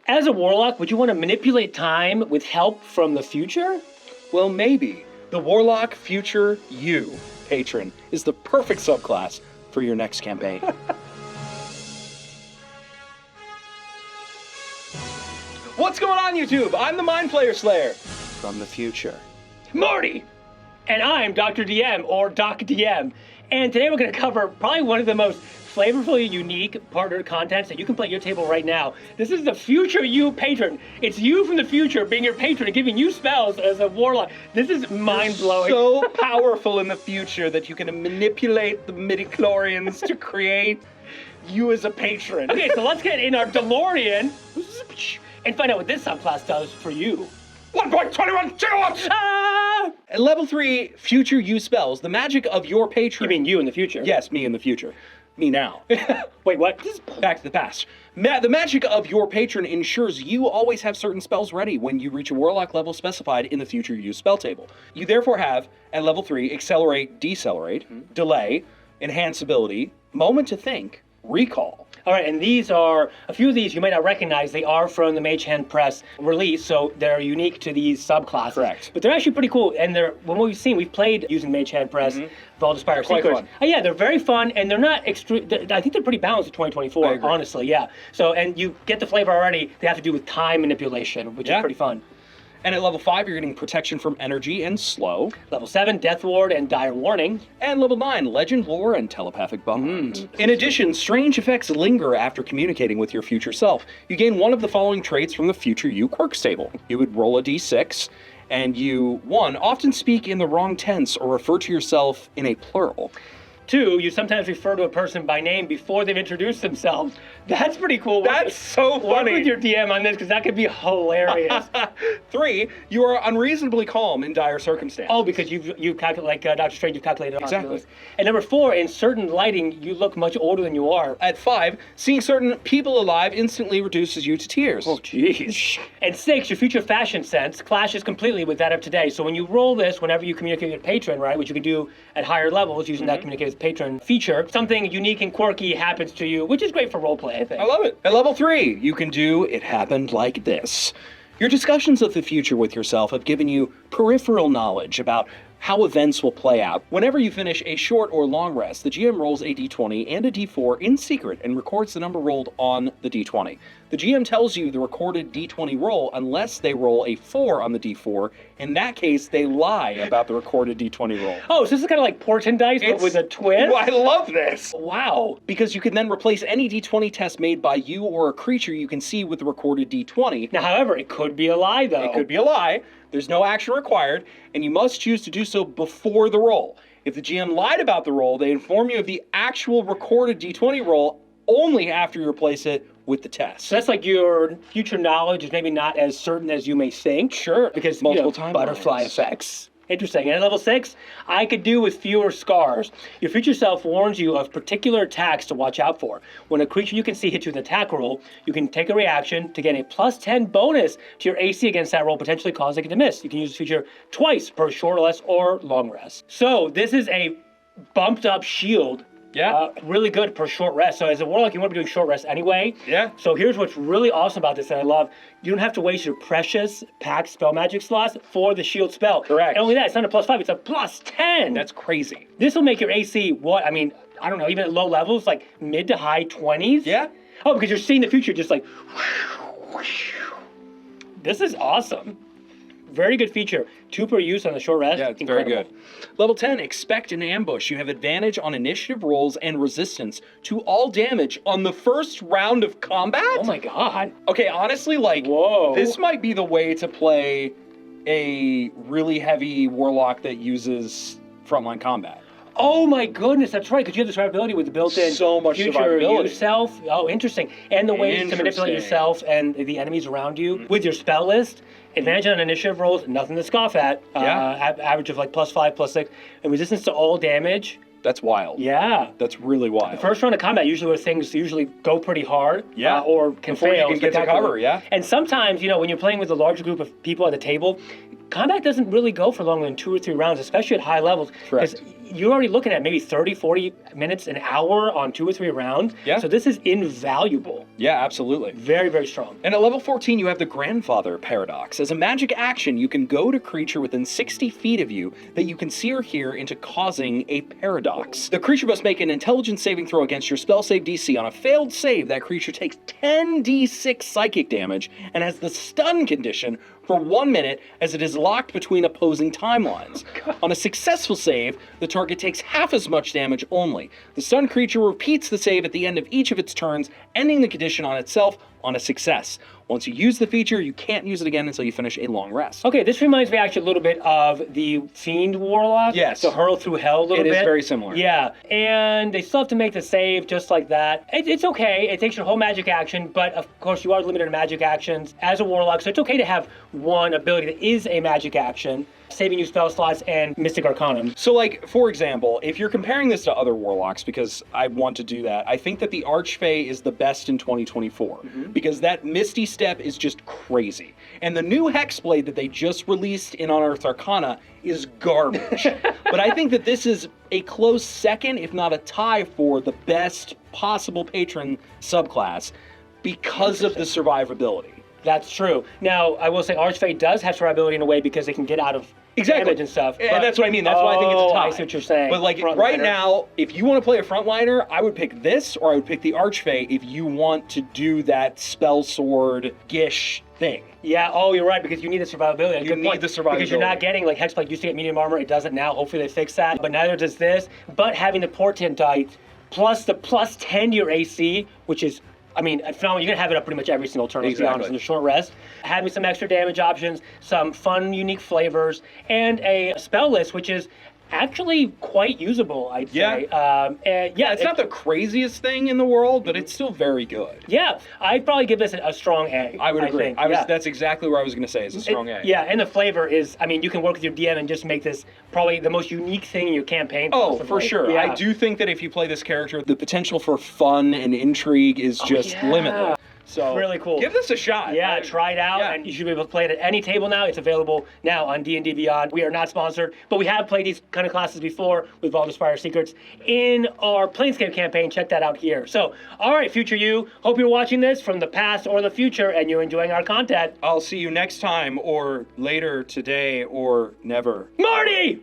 As a Warlock, would you want to manipulate time with help from the future? Well, maybe. The Warlock Future You Patron is the perfect subclass for your next campaign. What's going on, YouTube? I'm the Mind Flayer Slayer from the future. Marty! And I'm Dr. DM, or Doc DM. And today we're going to cover probably one of the most flavorfully unique partnered contents that you can play at your table right now. This is the Future You Patron. It's you from the future being your patron and giving you spells as a Warlock. This is mind-blowing. So powerful in the future that you can manipulate the midichlorians to create you as a patron. Okay, so let's get in our DeLorean and find out what this subclass does for you. 1.21 kilowatts! At level 3, Future You spells, the magic of your patron. You mean you in the future? Yes, me in the future. Me now. Wait, what? Back to the past. The magic of your patron ensures you always have certain spells ready when you reach a Warlock level specified in the Future You spell table. You therefore have, at level 3, Accelerate, Decelerate, Delay, Enhance Ability, Moment to Think, Recall. All right, and these are, a few of these you might not recognize. They are from the Mage Hand Press release, so they're unique to these subclasses. Correct. But they're actually pretty cool, and they're, when we've seen, we've played using Mage Hand Press, Valda, Spire, quite fun. Yeah, they're very fun, and they're not extreme. I think they're pretty balanced in 2024, honestly, yeah. So, and you get the flavor already. They have to do with time manipulation, which is pretty fun. And at level 5, you're getting Protection from Energy and Slow. Level 7, Death Ward and Dire Warning. And level 9, Legend Lore and Telepathic Bond. In addition, strange effects linger after communicating with your future self. You gain one of the following traits from the Future You Quirks table. You would roll a d6, and you, 1, often speak in the wrong tense or refer to yourself in a plural. 2, you sometimes refer to a person by name before they've introduced themselves. That's pretty cool. That's so funny. Work with your DM on this, because that could be hilarious. 3, you are unreasonably calm in dire circumstances. Oh, because you've calculated, like Dr. Strange, you've calculated. Exactly. And number 4, in certain lighting, you look much older than you are. At 5, seeing certain people alive instantly reduces you to tears. Oh, jeez. And 6, your future fashion sense clashes completely with that of today. So when you roll this, whenever you communicate with patron, right, which you can do at higher levels using that communicate with patron feature, something unique and quirky happens to you, which is great for roleplay, I think. I love it. At level 3, you can do It Happened Like This. Your discussions of the future with yourself have given you peripheral knowledge about how events will play out. Whenever you finish a short or long rest, the GM rolls a d20 and a d4 in secret and records the number rolled on the d20. The GM tells you the recorded d20 roll unless they roll a 4 on the d4. In that case, they lie about the recorded d20 roll. Oh, so this is kind of like Portent dice, but with a twist? I love this. Wow. Because you can then replace any d20 test made by you or a creature you can see with the recorded d20. Now, however, it could be a lie, though. It could be a lie. There's no action required, and you must choose to do so before the roll. If the GM lied about the roll, they inform you of the actual recorded d20 roll only after you replace it with the test. So that's like your future knowledge is maybe not as certain as you may think. Sure. Because multiple timelines. Butterfly effects. Interesting. And at level 6, I could do with fewer scars. Your future self warns you of particular attacks to watch out for. When a creature you can see hits you with an attack roll, you can take a reaction to gain a +10 bonus to your AC against that roll, potentially causing it to miss. You can use this feature twice per short rest or long rest. So this is a bumped up shield. Yeah. Really good per short rest. So as a Warlock, you want to be doing short rest anyway. Yeah. So here's what's really awesome about this that I love. You don't have to waste your precious packed spell magic slots for the shield spell. Correct. And only that, it's not a +5, it's a +10. That's crazy. This will make your AC, what? I mean, I don't know, even at low levels, like mid to high 20s? Yeah. Oh, because you're seeing the future just like... This is awesome. Very good feature. 2 per use on the short rest. Yeah, it's incredible. very good. Level 10, Expect an Ambush. You have advantage on initiative rolls and resistance to all damage on the first round of combat? Oh my god. Okay, honestly, like, whoa, this might be the way to play a really heavy Warlock that uses frontline combat. Oh my goodness, that's right, because you have the survivability with the built-in so much future survivability. yourself. Oh, interesting. And the ways to manipulate yourself and the enemies around you with your spell list. Advantage on initiative rolls, nothing to scoff at. Average of like +5, +6, and resistance to all damage. That's wild. Yeah. That's really wild. The first round of combat, usually where things usually go pretty hard. Yeah. Or can before fail. you can get to cover, yeah. And sometimes, you know, when you're playing with a larger group of people at the table, combat doesn't really go for longer than 2 or 3 rounds, especially at high levels. Correct. Because you're already looking at maybe 30, 40 minutes, an hour on 2 or 3 rounds. Yeah. So this is invaluable. Yeah, absolutely. Very, very strong. And at level 14, you have the Grandfather Paradox. As a magic action, you can goad a creature within 60 feet of you that you can see or hear into causing a paradox. The creature must make an intelligence saving throw against your spell save DC. On a failed save, that creature takes 10d6 psychic damage and has the stun condition for 1 minute as it is locked between opposing timelines. On a successful save, the target takes half as much damage only. The stunned creature repeats the save at the end of each of its turns, ending the condition on itself on a success. Once you use the feature, you can't use it again until you finish a long rest. Okay, this reminds me actually a little bit of the Fiend Warlock. Yes. So Hurl Through Hell a little bit. It is very similar. Yeah, and they still have to make the save just like that. It's okay, it takes your whole magic action, but of course you are limited to magic actions as a Warlock, so it's okay to have one ability that is a magic action, saving you spell slots and Mystic Arcanum. So, like, for example, if you're comparing this to other Warlocks, because I want to do that, I think that the Archfey is the best in 2024, because that Misty Step is just crazy. And the new Hexblade that they just released in Unearthed Arcana is garbage. But I think that this is a close second, if not a tie, for the best possible patron subclass because of the survivability. That's true. Now, I will say Archfey does have survivability in a way because they can get out of damage and stuff. And that's what I mean. That's why I think it's a tie. I see what you're saying. But like right now, if you want to play a frontliner, I would pick this, or I would pick the Archfey if you want to do that spell sword gish thing. Yeah, oh, you're right, because you need the survivability. You need the survivability. Because you're not getting, like, Hexblade used to get medium armor, it doesn't now. Hopefully they fix that. But neither does this. But having the Portent die, plus the plus 10 to your AC, which is, I mean, phenomenal. You're going to have it up pretty much every single turn, let's be honest, in a short rest. Having some extra damage options, some fun, unique flavors, and a spell list, which is actually quite usable, I'd say. It's not the craziest thing in the world, but it's still very good. Yeah, I'd probably give this a strong A. I would agree. Think. That's exactly where I was going to say. It's a strong A. Yeah, and the flavor is, I mean, you can work with your DM and just make this probably the most unique thing in your campaign. Oh, possibly. for sure. Yeah. I do think that if you play this character, the potential for fun and intrigue is just limitless. So really cool. Give this a shot. Yeah, try it out, and you should be able to play it at any table now. It's available now on D&D Beyond. We are not sponsored, but we have played these kind of classes before with Valda Spire Secrets in our Planescape campaign. Check that out here. So, all right, Future You, hope you're watching this from the past or the future, and you're enjoying our content. I'll see you next time, or later today, or never. Marty!